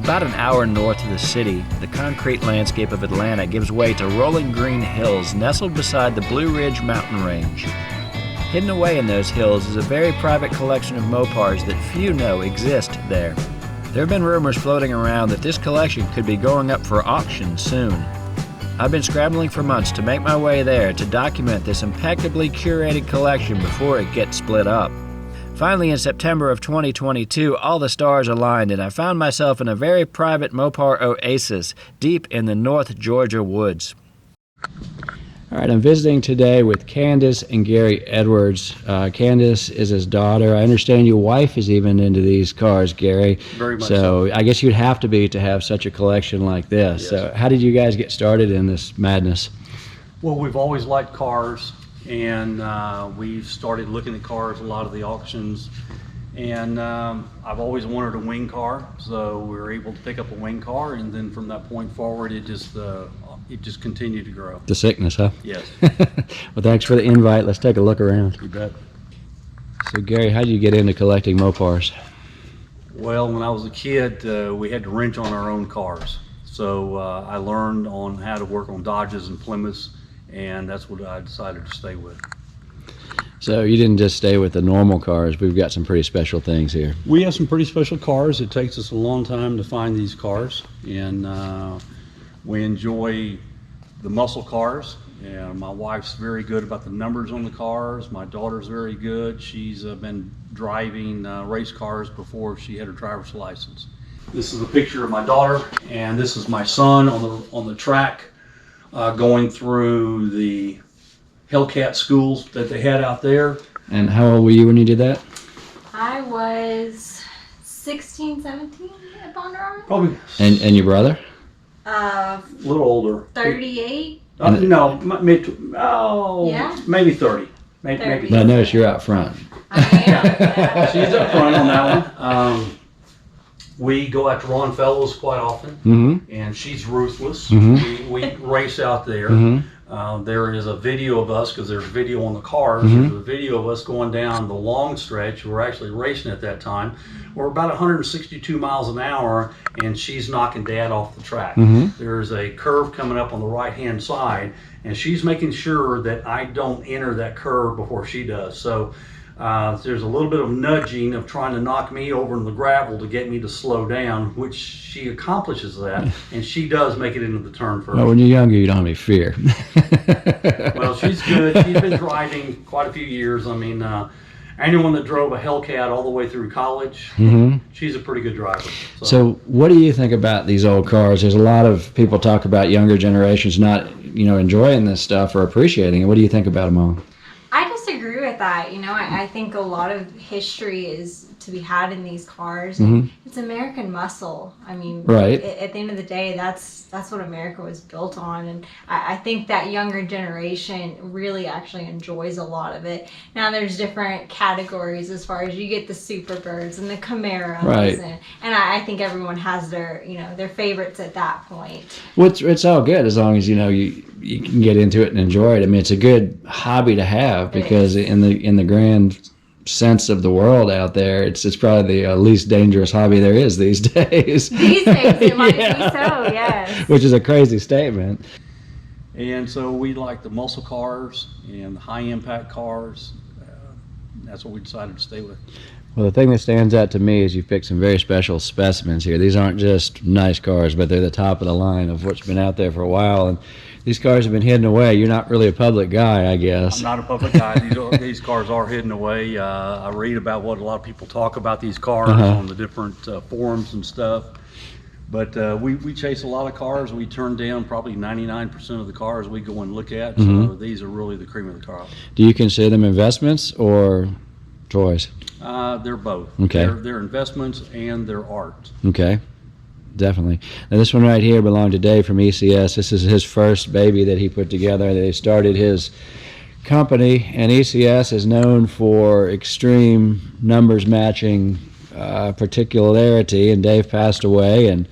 About an hour north of the city, the concrete landscape of Atlanta gives way to rolling green hills nestled beside the Blue Ridge mountain range. Hidden away in those hills is a very private collection of Mopars that few know exist there. There have been rumors floating around that this collection could be going up for auction soon. I've been scrambling for months to make my way there to document this impeccably curated collection before it gets split up. Finally, in September of 2022, all the stars aligned and I found myself in a very private Mopar oasis deep in the North Georgia woods. All right, I'm visiting today with Candace and Gary Edwards. Candace is his daughter. I understand your wife is even into these cars, Gary. Very much so. I guess you'd have to be to have such a collection like this. Yes. So how did you guys get started in this madness? Well, we've always liked cars, and we've started looking at cars, a lot of the auctions, and I've always wanted a wing car, so we were able to pick up a wing car, and then from that point forward, it just continued to grow. The sickness, huh? Yes. Well, thanks for the invite. Let's take a look around. You bet. So, Gary, how did you get into collecting Mopars? Well, when I was a kid, we had to wrench on our own cars, so I learned on how to work on Dodges and Plymouths, and that's what I decided to stay with. So you didn't just stay with the normal cars. We've got some pretty special things here. We have some pretty special cars. It takes us a long time to find these cars, and we enjoy the muscle cars. And my wife's very good about the numbers on the cars. My daughter's very good. She's been driving race cars before she had her driver's license. This is a picture of my daughter, and this is my son on the track going through the Hellcat schools that they had out there. And how old were you when you did that? I was 16, 17 at Bondurant. Probably. And your brother? A little older. 38. No, Yeah? maybe 30. Maybe 30. But I notice you're out front. I am. Yeah. She's up front on that one. We go after Ron Fellows quite often, Mm-hmm. and she's ruthless. Mhm. We race out there. Mm-hmm. There is a video of us, because there's video on the cars, Mhm. there's a video of us going down the long stretch. We're actually racing at that time. We're about 162 miles an hour, and she's knocking Dad off the track. Mhm. There's a curve coming up on the right-hand side, and she's making sure that I don't enter that curve before she does. So there's a little bit of nudging of trying to knock me over in the gravel to get me to slow down, which she accomplishes that, and she does make it into the turn first. Well, when you're younger, you don't have any fear. Well, she's good. She's been driving quite a few years. I mean, anyone that drove a Hellcat all the way through college, Mm-hmm. she's a pretty good driver. So what do you think about these old cars? There's a lot of people talk about younger generations not, enjoying this stuff or appreciating it. What do you think about them all? I disagree with that. I think a lot of history is to be had in these cars. And it's American muscle. I mean, Right. At the end of the day, that's what America was built on. And I think that younger generation really actually enjoys a lot of it. Now, there's different categories as far as you get the Superbirds and the Camaros. Right. And I think everyone has their favorites at that point. Well, it's all good as long as you can get into it and enjoy it. I mean, it's a good hobby to have because in the grand sense of the world out there, it's probably the least dangerous hobby there is these days. These days, it might be so, yes. Which is a crazy statement. And so we like the muscle cars and the high impact cars. That's what we decided to stay with. Well, the thing that stands out to me is you've picked some very special specimens here. These aren't just nice cars, but they're the top of the line of what's been out there for a while. And these cars have been hidden away. You're not really a public guy, I guess. I'm not a public guy. These cars are hidden away. I read about what a lot of people talk about these cars on the different forums and stuff. But we chase a lot of cars. We turn down probably 99% of the cars we go and look at. So these are really the cream of the crop. Do you consider them investments or toys? They're both. Okay. They're investments and they're art. Okay, definitely. Now this one right here belonged to Dave from ECS. This is his first baby that he put together. They started his company, and ECS is known for extreme numbers matching particularity, and Dave passed away, and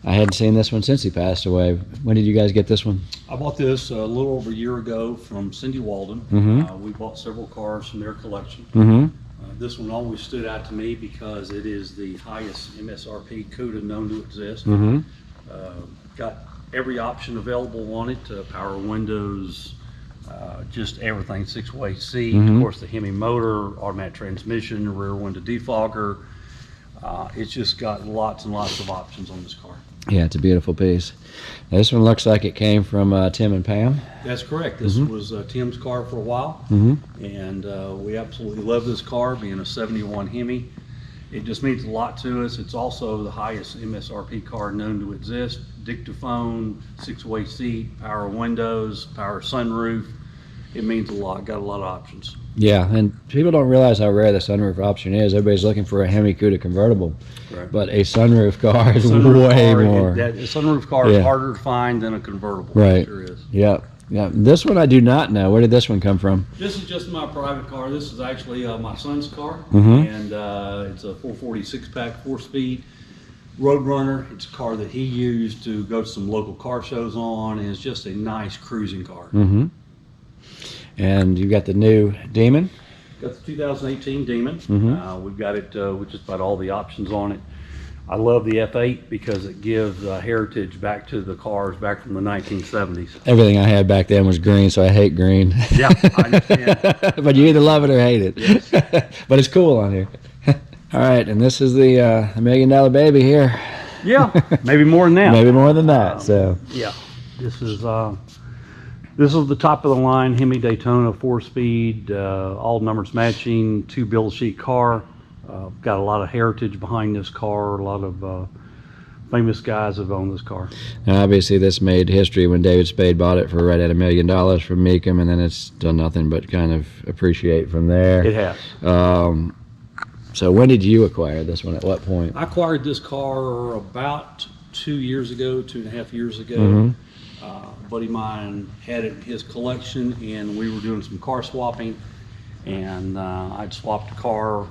I hadn't seen this one since he passed away. When did you guys get this one? I bought this a little over a year ago from Cindy Walden. Mm-hmm. We bought several cars from their collection. Mm-hmm. This one always stood out to me because it is the highest MSRP CUDA known to exist. Mm-hmm. Got every option available on it, power windows, just everything, 6-way seat, Mhm. of course the Hemi motor, automatic transmission, rear window defogger. It's just got lots and lots of options on this car. Yeah, it's a beautiful piece. Now, this one looks like it came from Tim and Pam. That's correct. This Mhm. was Tim's car for a while, Mm-hmm. and we absolutely love this car, being a 71 Hemi. It just means a lot to us. It's also the highest MSRP car known to exist. Dictaphone, 6-way seat, power windows, power sunroof. It means a lot. Got a lot of options. Yeah, and people don't realize how rare the sunroof option is. Everybody's looking for a Hemi CUDA convertible, Right. but a sunroof car is Sunroof way car, more. a sunroof car Yeah. is harder to find than a convertible. Right. It sure is. Yeah, yeah. This one I do not know. Where did this one come from? This is just my private car. This is actually my son's car, Mhm. and it's a 446-pack, 4-speed Roadrunner. It's a car that he used to go to some local car shows on, and it's just a nice cruising car. Mm-hmm. And you got the new Demon. Got the 2018 Demon. Mhm. We've got it with just about all the options on it. I love the F8 because it gives heritage back to the cars back from the 1970s. Everything I had back then was green, so I hate green. Yeah, I understand. But you either love it or hate it. Yes. But it's cool on here. All right, and this is the $1 million baby here. Yeah, maybe more than that. Maybe more than that. So Yeah, this is the top of the line Hemi Daytona 4-speed, all numbers matching, 2 build sheet car. Got a lot of heritage behind this car. A lot of famous guys have owned this car. now obviously this made history when David Spade bought it for right at $1 million from Meekum, and then it's done nothing but kind of appreciate from there. It has. So when did you acquire this one? At what point? I acquired this car about 2 years ago, 2.5 years ago. Mhm. A buddy of mine had it in his collection, and we were doing some car swapping, and I'd swapped a car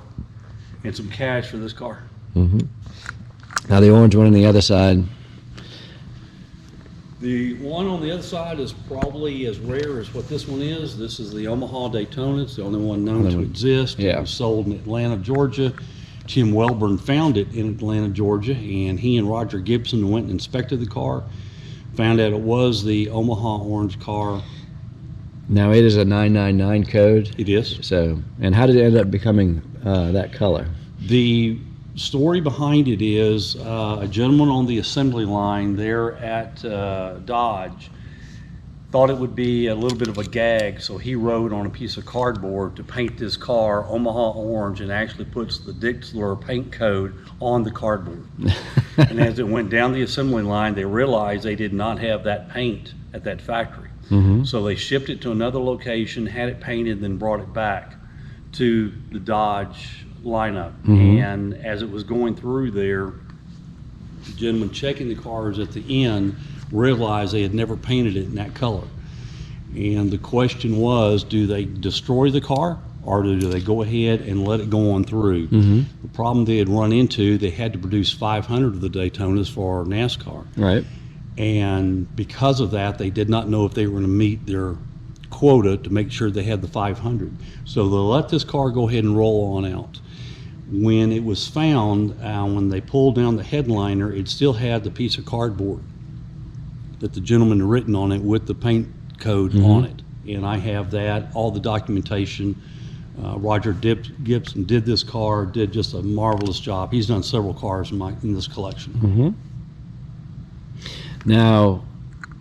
and some cash for this car. Mm-hmm. Now the orange one on the other side. The one on the other side is probably as rare as what this one is. This is the Omaha Daytona. It's the only one known Only to one. exist. Yeah. It was sold in Atlanta, Georgia. Tim Welburn found it in Atlanta, Georgia, and he and Roger Gibson went and inspected the car, found out it was the Omaha orange car. Now it is a 999 code. It is. So, and how did it end up becoming that color? The story behind it is a gentleman on the assembly line there at Dodge thought it would be a little bit of a gag, so he wrote on a piece of cardboard to paint this car Omaha orange, and actually puts the Dixler paint code on the cardboard. And as it went down the assembly line, they realized they did not have that paint at that factory. Mm-hmm. So they shipped it to another location, had it painted, then brought it back to the Dodge lineup. Mhm. And as it was going through there, the gentleman checking the cars at the end realized they had never painted it in that color. And the question was, do they destroy the car, or do they go ahead and let it go on through? Mm-hmm. The problem they had run into, they had to produce 500 of the Daytonas for NASCAR. Right. And because of that, they did not know if they were going to meet their quota to make sure they had the 500. So they let this car go ahead and roll on out. When it was found, when they pulled down the headliner, it still had the piece of cardboard that the gentleman had written on it with the paint code Mhm. on it. And I have that, all the documentation. Roger Gibson did this car, did just a marvelous job. He's done several cars in this collection. Mm-hmm. Now,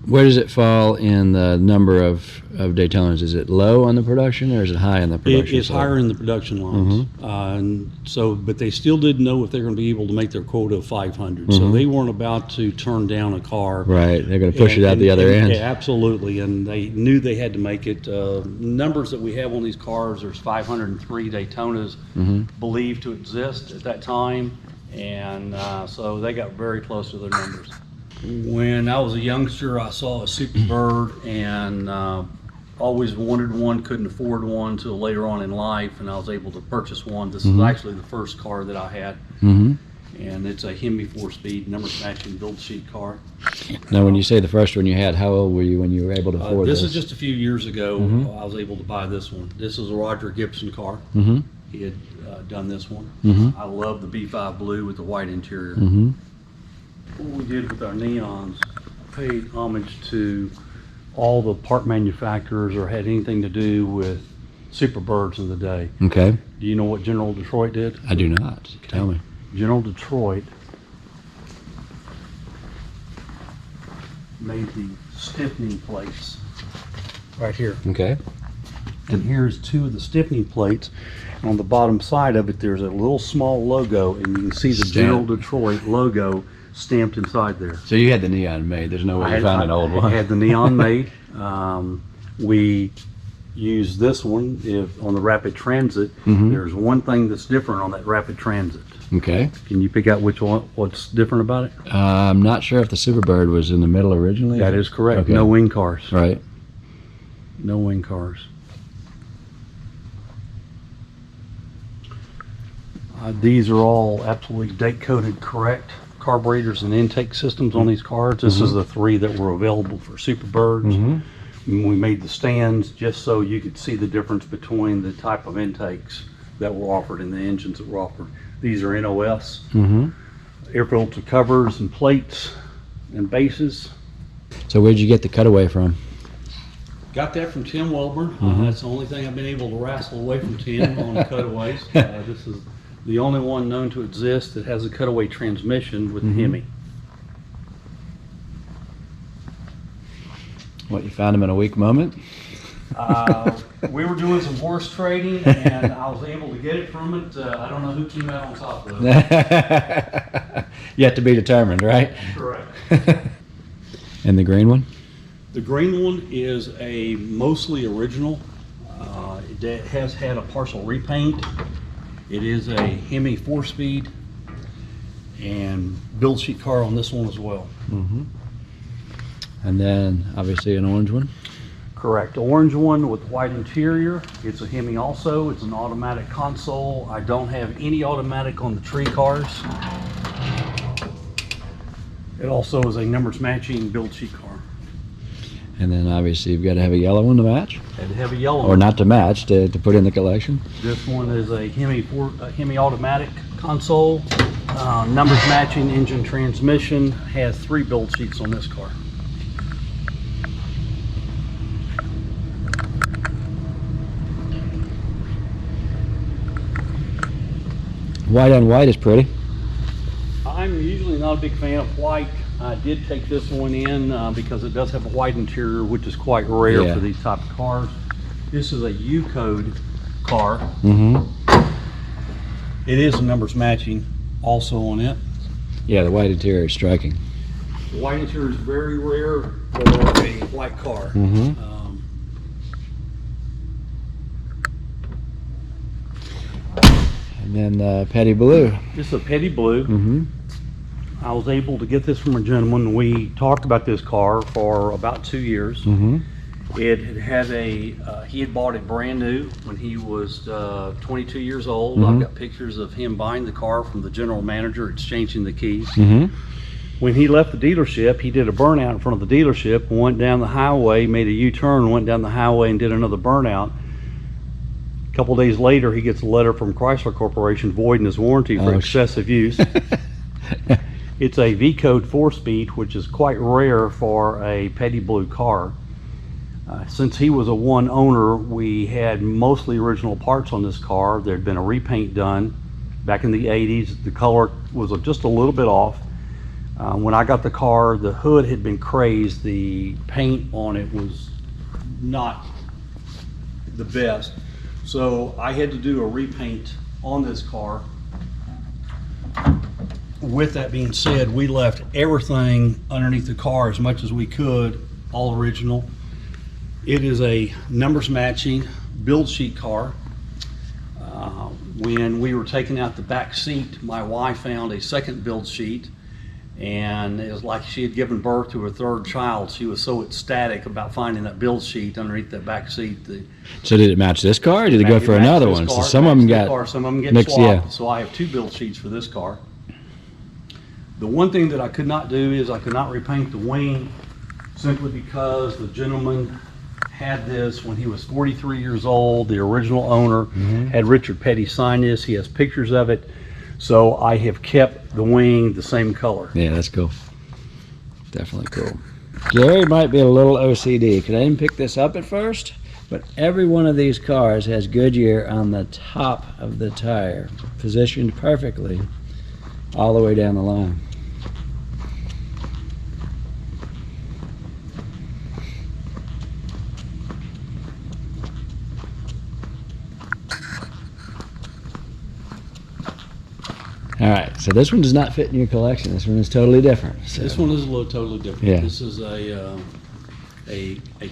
where does it fall in the number of Daytonas? Is it low on the production, or is it high on the production? It's side? higher in the production lines. Mm-hmm. And so, but they still didn't know if they were going to be able to make their quota of 500. So Mhm. they weren't about to turn down a car. Right. They're going to push it out the other end. Yeah, absolutely. And they knew they had to make it. Numbers that we have on these cars, there's 503 Daytonas Mm-hmm. believed to exist at that time. And so they got very close to their numbers. When I was a youngster, I saw a Superbird and always wanted one, couldn't afford one until later on in life, and I was able to purchase one. This Mhm. is actually the first car that I had, Mm-hmm. and it's a Hemi 4-speed, number matching build sheet car. Now, when you say the first one you had, how old were you when you were able to afford This this? is just a few years ago. Mhm. I was able to buy this one. This is a Roger Gibson car. Mm-hmm. He had done this one. Mhm. I love the B5 blue with the white interior. Mm-hmm. What we did with our neons, paid homage to all the part manufacturers or had anything to do with Superbirds of the day. Okay. Do you know what General Detroit did? I do not. Tell me. General Detroit made the stiffening plates right here. Okay. And here's two of the stiffening plates. And on the bottom side of it, there's a little small logo, and you can see the Stamp. General Detroit logo stamped inside there. So you had the neon made. There's no way you found an old I one. had the neon made. We used this one on the Rapid Transit. Mhm. There's one thing that's different on that Rapid Transit. Okay. Can you pick out what's different about it? I'm not sure if the Superbird was in the middle originally. That is correct. Okay. No wing cars. Right. No wing cars. These are all absolutely date-coded correct carburetors and intake systems on these cars. This is the three that were available for Superbirds. Mm-hmm. And we made the stands just so you could see the difference between the type of intakes that were offered and the engines that were offered. These are NOS, Mm-hmm. air filter covers and plates and bases. So where'd you get the cutaway from? Got that from Tim Welburn. Mhm. That's the only thing I've been able to wrestle away from Tim on the cutaways. This is the only one known to exist that has a cutaway transmission with Mhm. the Hemi. What, you found him in a weak moment? We were doing some horse trading and I was able to get it from it. I don't know who came out on top of it. Yet to be determined, right? Correct. And the green one? The green one is a mostly original. It has had a partial repaint. It is a Hemi 4-speed and build sheet car on this one as well. Mm-hmm. And then obviously an orange one. Correct. Orange one with white interior. It's a Hemi also. It's an automatic console. I don't have any automatic on the tree cars. It also is a numbers matching build sheet car. And then obviously you've got to have a yellow one to match, Had to have a yellow or one. not to match, to put in the collection. This one is a Hemi automatic console. Numbers matching engine transmission. Has 3 build sheets on this car. White on white is pretty. I'm usually not a big fan of white. I did take this one in because it does have a white interior, which is quite rare Yeah. for these type of cars. This is a U-code car. Mm-hmm. It is numbers matching also on it. Yeah, the white interior is striking. The white interior is very rare for a white car. Mm-hmm. And then petty blue. This is a petty blue. Mm-hmm. I was able to get this from a gentleman. We talked about this car for about 2 years. Mm-hmm. It had he had bought it brand new when he was 22 years old. Mhm. I've got pictures of him buying the car from the general manager, exchanging the keys. Mm-hmm. When he left the dealership, he did a burnout in front of the dealership, went down the highway, made a U-turn, went down the highway and did another burnout. A couple days later, he gets a letter from Chrysler Corporation voiding his warranty for Oh, excessive use. It's a V-code 4-speed, which is quite rare for a petty blue car. Since he was a one owner, we had mostly original parts on this car. There had been a repaint done back in the 80s. The color was just a little bit off. When I got the car, the hood had been crazed. The paint on it was not the best. So I had to do a repaint on this car. With that being said, we left everything underneath the car as much as we could, all original. It is a numbers matching build sheet car. When we were taking out the back seat, my wife found a second build sheet, and it was like she had given birth to her third child. She was so ecstatic about finding that build sheet underneath that back seat. So did it match this car, or did it go for another one? So some of them got some of them get mixed, swapped. yeah. So I have 2 build sheets for this car. The one thing that I could not do is I could not repaint the wing, simply because the gentleman had this when he was 43 years old. The original owner had Richard Petty sign this. He has pictures of it. So I have kept the wing the same color. Yeah, that's cool. Definitely cool. Gary might be a little OCD because I didn't pick this up at first, but every one of these cars has Goodyear on the top of the tire, positioned perfectly all the way down the line. All right, so this one does not fit in your collection. This one is totally different. So. This one is a little totally different. Yeah. This is a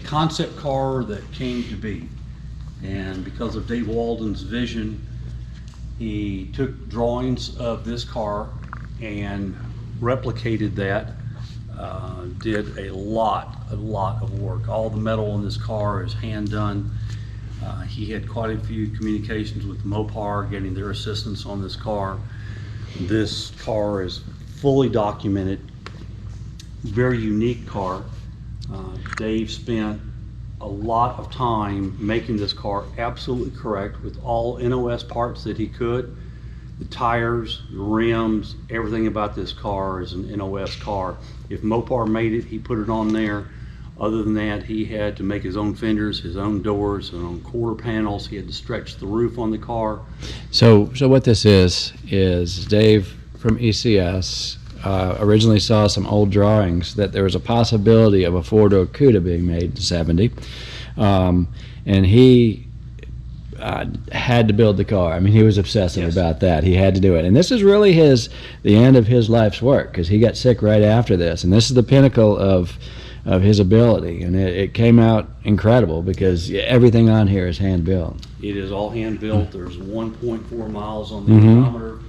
concept car that came to be, and because of Dave Walden's vision, he took drawings of this car and replicated that. Did a lot of work. All the metal in this car is hand done. He had quite a few communications with Mopar, getting their assistance on this car. This car is fully documented, very unique car. Dave spent a lot of time making this car absolutely correct with all NOS parts that he could. The tires, the rims, everything about this car is an NOS car. If Mopar made it, he put it on there. Other than that, he had to make his own fenders, his own doors, his own quarter panels. He had to stretch the roof on the car. So what this is Dave from ECS originally saw some old drawings that there was a possibility of a four-door Cuda being made in '70, and he had to build the car. I mean, he was obsessive about that. He had to do it, and this is really the end of his life's work because he got sick right after this, and this is the pinnacle of his ability, and it came out incredible because everything on here is hand built. It is all hand built. There's 1.4 miles on the odometer.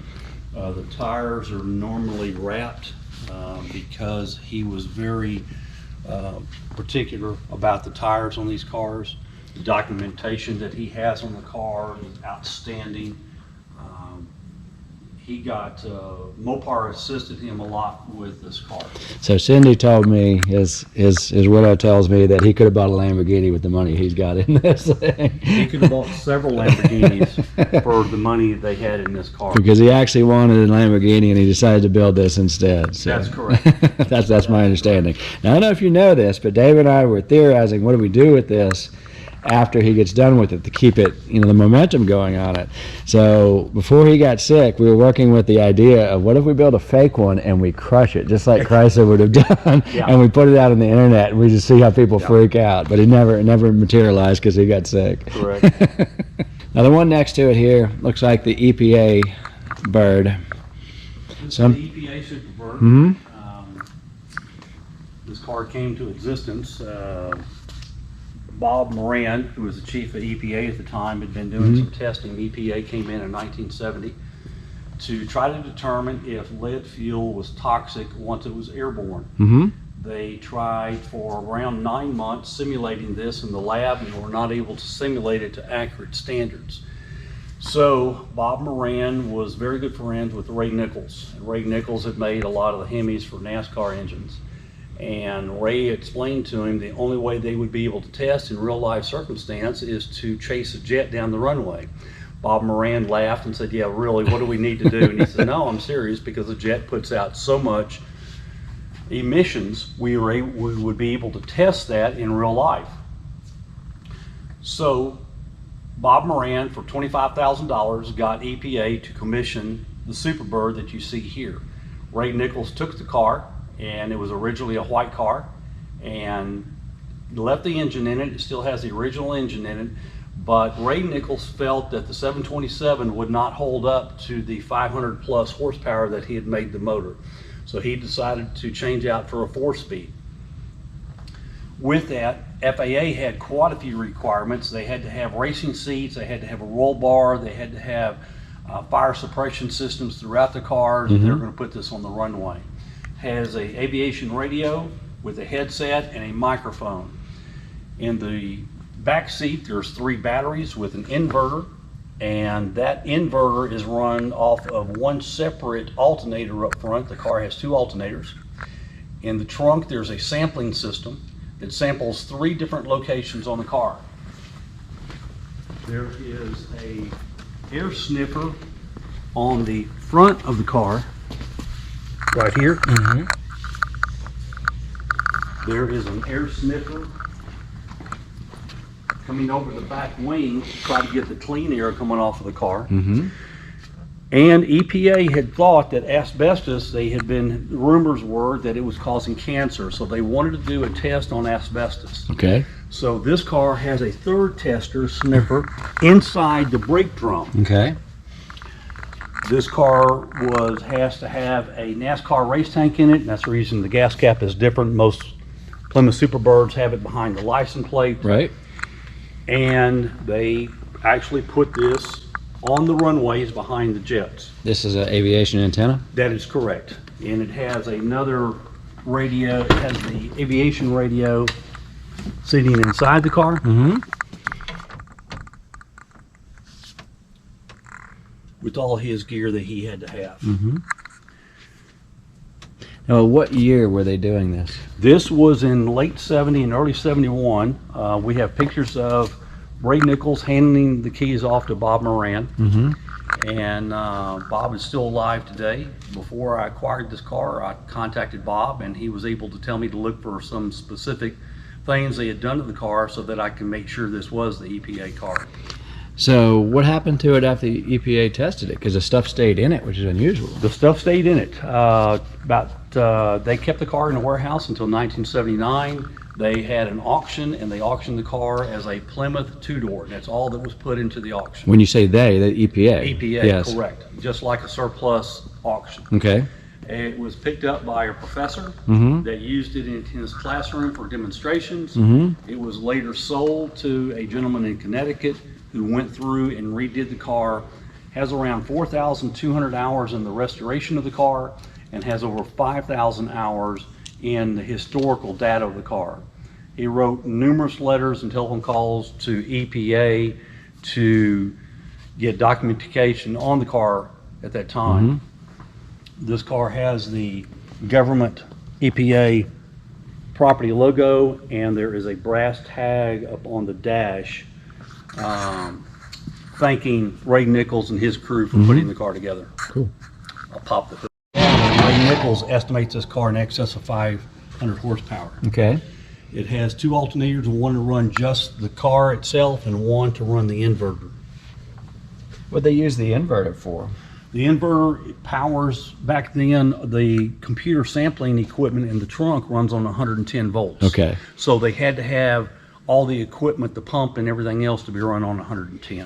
The tires are normally wrapped because he was very particular about the tires on these cars. The documentation that he has on the car is outstanding. He got Mopar assisted him a lot with this car. So Cindy told me, his widow tells me that he could have bought a Lamborghini with the money he's got in this thing. He could have bought several Lamborghinis for the money they had in this car. Because he actually wanted a Lamborghini and he decided to build this instead. So. That's correct. that's my understanding. Now I don't know if you know this, but Dave and I were theorizing what do we do with this after he gets done with it to keep it, the momentum going on it. So before he got sick, we were working with the idea of what if we build a fake one and we crush it, just like Chrysler would have done, and we put it out on the internet and we just see how people freak out. But it never materialized because he got sick. Correct. Now the one next to it here looks like the EPA bird. This is the EPA Superbird. This car came to existence. Bob Moran, who was the chief of EPA at the time, had been doing some testing. EPA came in 1970 to try to determine if lead fuel was toxic once it was airborne. They tried for around 9 months simulating this in the lab and were not able to simulate it to accurate standards. So Bob Moran was very good friends with Ray Nichols. And Ray Nichols had made a lot of the Hemis for NASCAR engines. And Ray explained to him the only way they would be able to test in real life circumstance is to chase a jet down the runway. Bob Moran laughed and said, "Yeah, really, what do we need to do?" And he said, "No, I'm serious, because the jet puts out so much emissions, we would be able to test that in real life." So Bob Moran, for $25,000, got EPA to commission the Superbird that you see here. Ray Nichols took the car, and it was originally a white car, and left the engine in it. It still has the original engine in it, but Ray Nichols felt that the 727 would not hold up to the 500 plus horsepower that he had made the motor. So he decided to change out for a 4-speed. With that, FAA had quite a few requirements. They had to have racing seats, they had to have a roll bar, they had to have fire suppression systems throughout the cars. They were going to put this on the runway. Has a aviation radio with a headset and a microphone. In the back seat, there's 3 batteries with an inverter, and that inverter is run off of one separate alternator up front. The car has 2 alternators. In the trunk, there's a sampling system It samples 3 different locations on the car. There is a air sniffer on the front of the car, right here. There is an air sniffer coming over the back wing to try to get the clean air coming off of the car. And EPA had thought that asbestos, rumors were that it was causing cancer, so they wanted to do a test on asbestos. Okay. So this car has a third tester sniffer inside the brake drum. Okay. This car has to have a NASCAR race tank in it, and that's the reason the gas cap is different. Most Plymouth Superbirds have it behind the license plate. Right. And they actually put this on the runways behind the jets. This is an aviation antenna? That is correct. And it has another radio, it has the aviation radio sitting inside the car. With all his gear that he had to have. Now, what year were they doing this? This was in late 70 and early 71. We have pictures of Ray Nichols handing the keys off to Bob Moran. And Bob is still alive today. Before I acquired this car, I contacted Bob, and he was able to tell me to look for some specific things they had done to the car so that I can make sure this was the EPA car. So what happened to it after the EPA tested it? Because the stuff stayed in it, which is unusual. The stuff stayed in it. They kept the car in a warehouse until 1979. They had an auction, and they auctioned the car as a Plymouth 2-door. That's all that was put into the auction. When you say they, the EPA? EPA, yes. Correct. Just like a surplus auction. Okay. It was picked up by a professor that used it in his classroom for demonstrations. It was later sold to a gentleman in Connecticut who went through and redid the car, has around 4,200 hours in the restoration of the car, and has over 5,000 hours in the historical data of the car. He wrote numerous letters and telephone calls to EPA to get documentation on the car at that time. This car has the government EPA property logo, and there is a brass tag up on the dash thanking Ray Nichols and his crew for putting the car together. Cool. I'll pop the hood. Ray Nichols estimates this car in excess of 500 horsepower. Okay. It has 2 alternators, one to run just the car itself and one to run the inverter. What'd they use the inverter for? The inverter powers, back then, the computer sampling equipment in the trunk runs on 110 volts. Okay. So they had to have all the equipment, the pump and everything else to be run on 110.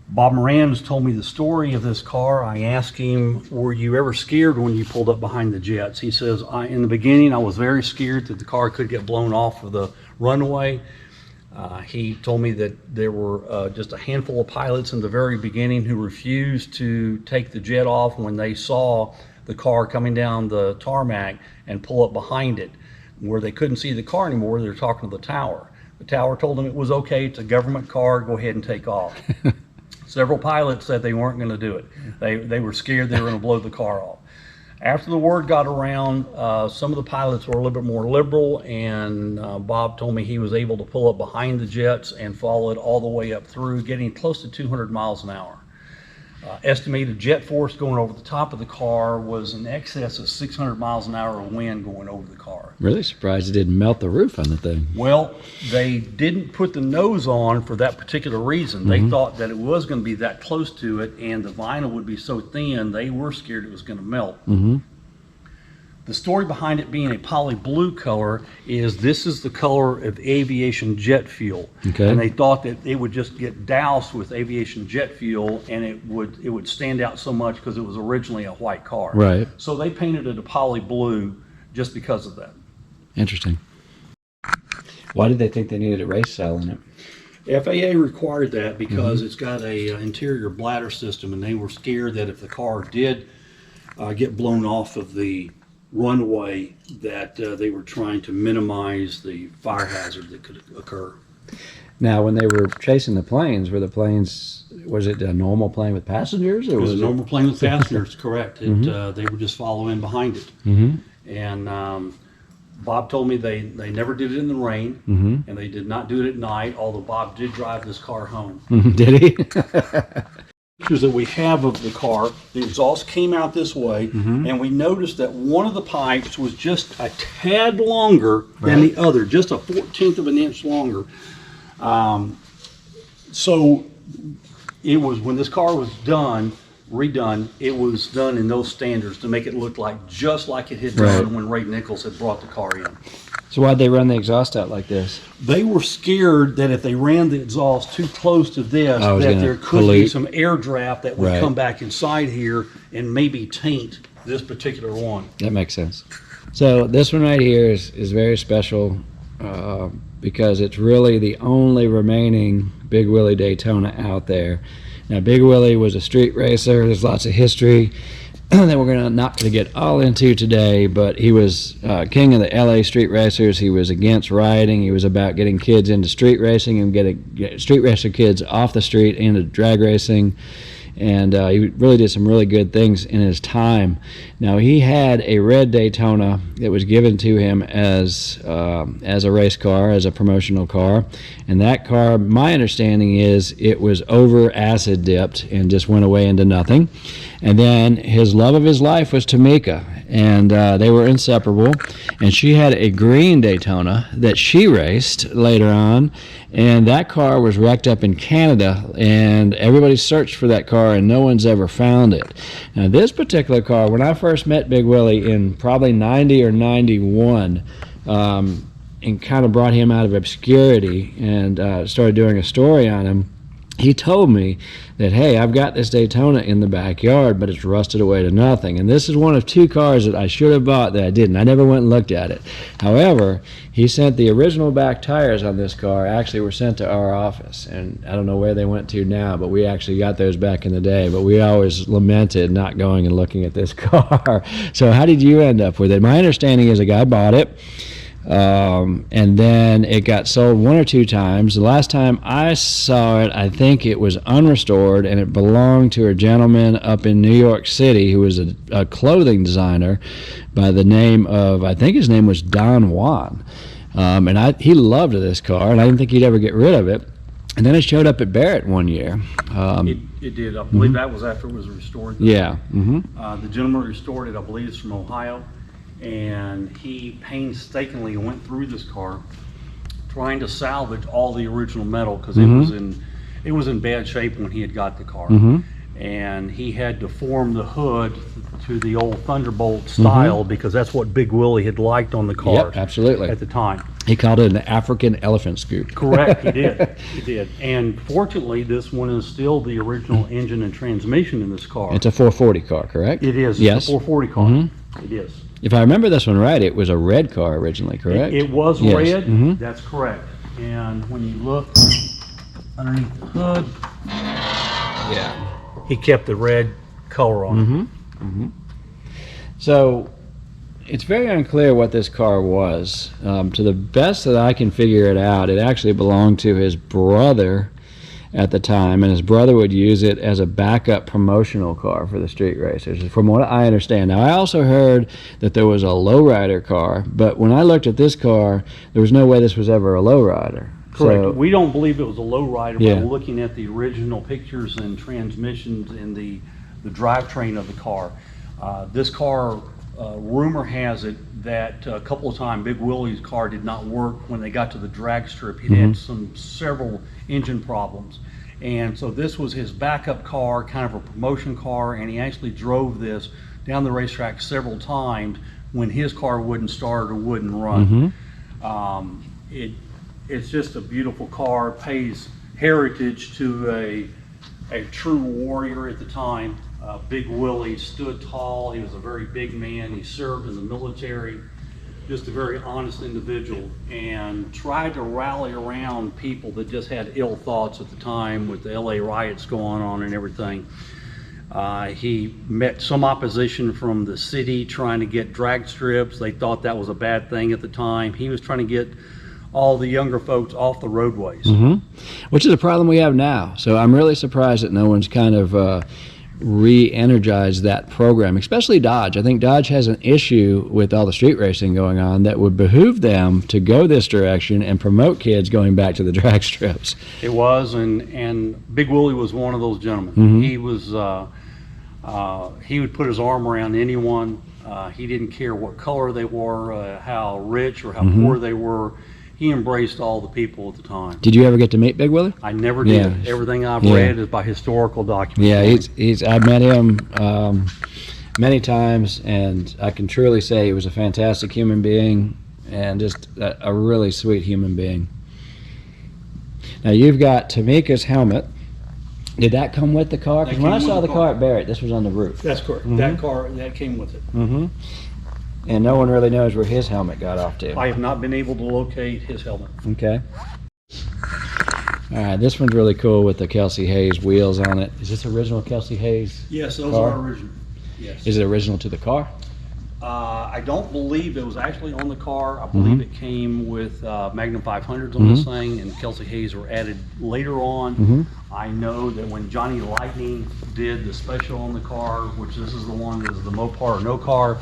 Bob Moran's told me the story of this car. I asked him, were you ever scared when you pulled up behind the jets? He says, in the beginning, I was very scared that the car could get blown off of the runway. He told me that there were just a handful of pilots in the very beginning who refused to take the jet off when they saw the car coming down the tarmac and pull up behind it. Where they couldn't see the car anymore, they were talking to the tower. The tower told them it was okay, it's a government car, go ahead and take off. Several pilots said they weren't going to do it. They were scared they were going to blow the car off. After the word got around, some of the pilots were a little bit more liberal, and Bob told me he was able to pull up behind the jets and follow it all the way up through, getting close to 200 miles an hour. Estimated jet force going over the top of the car was in excess of 600 miles an hour of wind going over the car. Really surprised it didn't melt the roof on the thing. Well, they didn't put the nose on for that particular reason. They thought that it was going to be that close to it and the vinyl would be so thin, they were scared it was going to melt. The story behind it being a poly blue color is this is the color of aviation jet fuel. Okay. And they thought that it would just get doused with aviation jet fuel and it would stand out so much because it was originally a white car. Right. So they painted it a poly blue just because of that. Interesting. Why did they think they needed a race cell in it? FAA required that because it's got a interior bladder system, and they were scared that if the car did get blown off of the runway, that they were trying to minimize the fire hazard that could occur. Now, when they were chasing the planes, was it a normal plane with passengers? Or It was a normal plane with passengers, correct. They would just follow in behind it. And Bob told me they never did it in the rain, and they did not do it at night, although Bob did drive this car home. Did he? Pictures that we have of the car, the exhaust came out this way, and we noticed that one of the pipes was just a tad longer than the other, just a 1/14 of an inch longer. So it was, when this car was redone, it was done in those standards to make it look like just like it had done when Ray Nichols had brought the car in. So why'd they run the exhaust out like this? They were scared that if they ran the exhaust too close to this, Oh, that there could be pollute. some air draft that would Right. come back inside here and maybe taint this particular one. That makes sense. So this one right here is very special because it's really the only remaining Big Willy Daytona out there. Now, Big Willy was a street racer. There's lots of history that we're not going to get all into today, but he was king of the LA street racers. He was against rioting. He was about getting kids into street racing and getting street racer kids off the street into drag racing. And he really did some really good things in his time. Now, he had a red Daytona that was given to him as a race car, as a promotional car. And that car, my understanding is, it was over acid dipped and just went away into nothing. And then his love of his life was Tamika, and they were inseparable. And she had a green Daytona that she raced later on, and that car was wrecked up in Canada, and everybody searched for that car, and no one's ever found it. Now, this particular car, when I first met Big Willy in probably 90 or 91, and kind of brought him out of obscurity and started doing a story on him, he told me that, hey, I've got this Daytona in the backyard, but it's rusted away to nothing. And this is one of two cars that I should have bought that I didn't. I never went and looked at it. However, he sent the original back tires on this car, actually were sent to our office. And I don't know where they went to now, but we actually got those back in the day. But we always lamented not going and looking at this car. So how did you end up with it? My understanding is a guy bought it. And then it got sold one or two times. The last time I saw it, I think it was unrestored, and it belonged to a gentleman up in New York City who was a clothing designer by the name of, I think his name was Don Juan. And he loved this car, and I didn't think he'd ever get rid of it. And then it showed up at Barrett one year. It did. I believe that was after it was restored. Yeah. The gentleman restored it, I believe, is from Ohio. And he painstakingly went through this car trying to salvage all the original metal because it was in bad shape when he had got the car. And he had to form the hood to the old Thunderbolt style because that's what Big Willy had liked on the car. Yep, absolutely. At the time. He called it an African elephant scoop. Correct, he did. He did. And fortunately, this one is still the original engine and transmission in this car. It's a 440 car, correct? It is. Yes. It's a 440 car. It is. If I remember this one right, it was a red car originally, correct? It was Yes. red. That's correct. And when you look underneath the hood, he kept the red color on it. So it's very unclear what this car was. To the best that I can figure it out, it actually belonged to his brother at the time, and his brother would use it as a backup promotional car for the street racers, from what I understand. Now, I also heard that there was a lowrider car, but when I looked at this car, there was no way this was ever a lowrider. Correct. So, We don't believe it was a lowrider Yeah. by looking at the original pictures and transmissions and the drivetrain of the car. This car, rumor has it that a couple of times Big Willy's car did not work when they got to the drag strip. He had several engine problems. And so this was his backup car, kind of a promotion car, and he actually drove this down the racetrack several times when his car wouldn't start or wouldn't run. It's just a beautiful car, pays heritage to a true warrior at the time. Big Willy stood tall. He was a very big man. He served in the military, just a very honest individual, and tried to rally around people that just had ill thoughts at the time with the LA riots going on and everything. He met some opposition from the city trying to get drag strips. They thought that was a bad thing at the time. He was trying to get all the younger folks off the roadways. which is a problem we have now. So I'm really surprised that no one's kind of re-energize that program, especially Dodge. I think Dodge has an issue with all the street racing going on that would behoove them to go this direction and promote kids going back to the drag strips. It was, and Big Willie was one of those gentlemen. Mhm. He was, he would put his arm around anyone. He didn't care what color they were, how rich or how Mhm. poor they were. He embraced all the people at the time. Did you ever get to meet Big Willie? I never did. Yeah. Everything I've Yeah. read is by historical documents. Yeah, he's I've met him many times, and I can truly say he was a fantastic human being and just a really sweet human being. Now you've got Tamika's helmet. Did that come with the car? Because That when I came saw with the the car car. at Barrett, this was on the roof. That's correct. Mhm. That car, that came with it. Mm-hmm. And no one really knows where his helmet got off to. I have not been able to locate his helmet. Okay. All right, this one's really cool with the Kelsey Hayes wheels on it. Is this original Kelsey Hayes? Yes, those Car? are original. Yes. Is it original to the car? I don't believe it was actually on the car. I believe it came with Magnum 500s on this thing, and Kelsey Hayes were added later on. I know that when Johnny Lightning did the special on the car, which this is the one that is the Mopar or no car,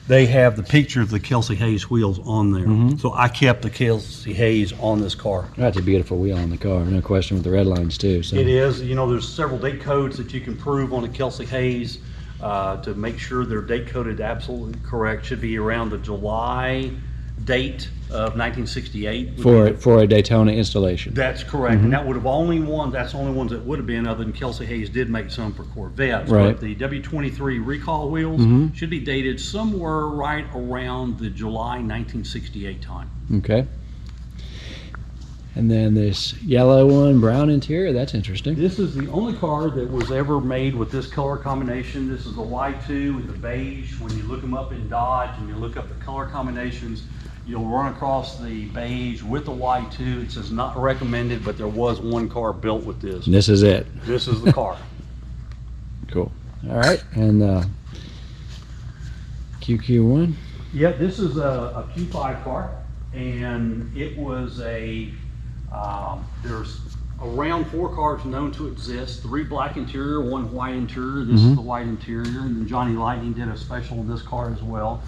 they have the picture of the Kelsey Hayes wheels on there. So I kept the Kelsey Hayes on this car. That's a beautiful wheel on the car, no question, with the red lines too. So. It is. You know, there's several date codes that you can prove on a Kelsey Hayes to make sure they're date coded absolutely correct. Should be around the July date of 1968. For a Daytona installation. That's correct. And that would have that's the only ones that would have been, other than Kelsey Hayes did make some for Corvettes. Right. But the W23 recall wheels should be dated somewhere right around the July 1968 time. Okay. And then this yellow one, brown interior, that's interesting. This is the only car that was ever made with this color combination. This is the Y2 with the beige. When you look them up in Dodge and you look up the color combinations, you'll run across the beige with the Y2. It says not recommended, but there was one car built with this. This is it. This is the car. Cool. All right, and QQ1. Yeah, this is a Q5 car, and it was there's around 4 cars known to exist, 3 black interior, 1 white interior. This is the white interior, and then Johnny Lightning did a special on this car as well.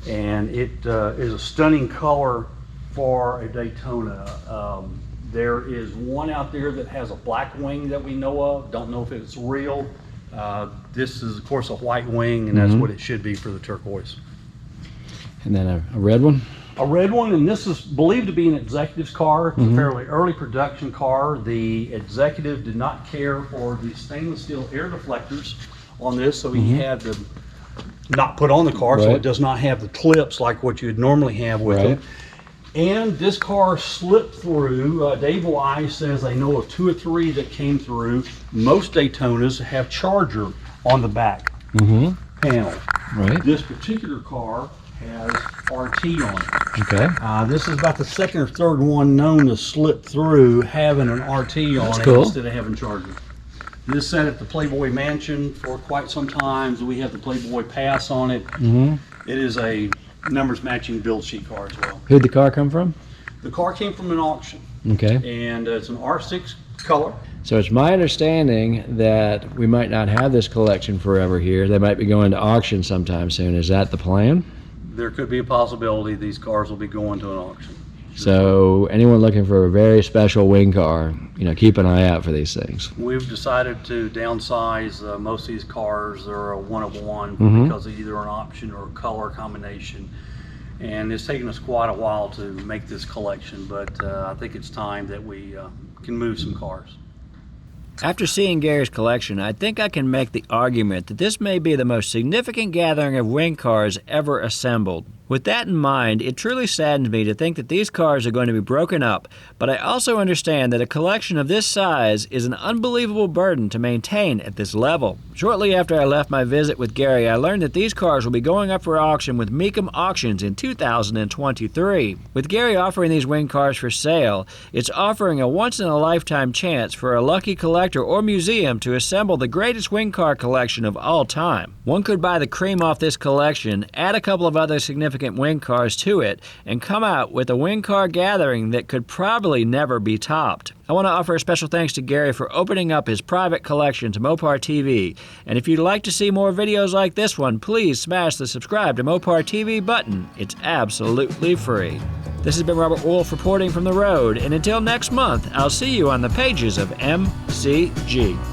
And it is a stunning color for a Daytona. There is one out there that has a black wing that we know of. Don't know if it's real. This is, of course, a white wing, and that's what it should be for the turquoise. And then a red one. A red one, and this is believed to be an executive's car. It's a fairly early production car. The executive did not care for the stainless steel air deflectors on this, so he had to not put on the car, so Right. it does not have the clips like what you'd normally have with it. And this car slipped through. Dave Wise says they know of 2 or 3 that came through. Most Daytonas have Charger on the back panel. Right. This particular car has RT on it. Okay. This is about the 2nd or 3rd one known to slip through having an RT on it cool. instead of having Charger. This sat at the Playboy Mansion for quite some time. So we have the Playboy Pass on it. It is a numbers matching build sheet car as well. Who'd the car come from? The car came from an auction, Okay. and it's an R6 color. So it's my understanding that we might not have this collection forever here. They might be going to auction sometime soon. Is that the plan? There could be a possibility these cars will be going to an auction. So anyone looking for a very special wing car, keep an eye out for these things. We've decided to downsize most of these cars. They're a one of one because of either an option or a color combination. And it's taken us quite a while to make this collection, but I think it's time that we can move some cars. After seeing Gary's collection, I think I can make the argument that this may be the most significant gathering of wing cars ever assembled. With that in mind, it truly saddens me to think that these cars are going to be broken up, but I also understand that a collection of this size is an unbelievable burden to maintain at this level. Shortly after I left my visit with Gary, I learned that these cars will be going up for auction with Mecum Auctions in 2023. With Gary offering these wing cars for sale, it's offering a once-in-a-lifetime chance for a lucky collector or museum to assemble the greatest wing car collection of all time. One could buy the cream off this collection, add a couple of other significant significant wing cars to it and come out with a wing car gathering that could probably never be topped. I want to offer a special thanks to Gary for opening up his private collection to Mopar TV. And if you'd like to see more videos like this one, please smash the subscribe to Mopar TV button. It's absolutely free. This has been Robert Wolf reporting from the road, and until next month, I'll see you on the pages of MCG.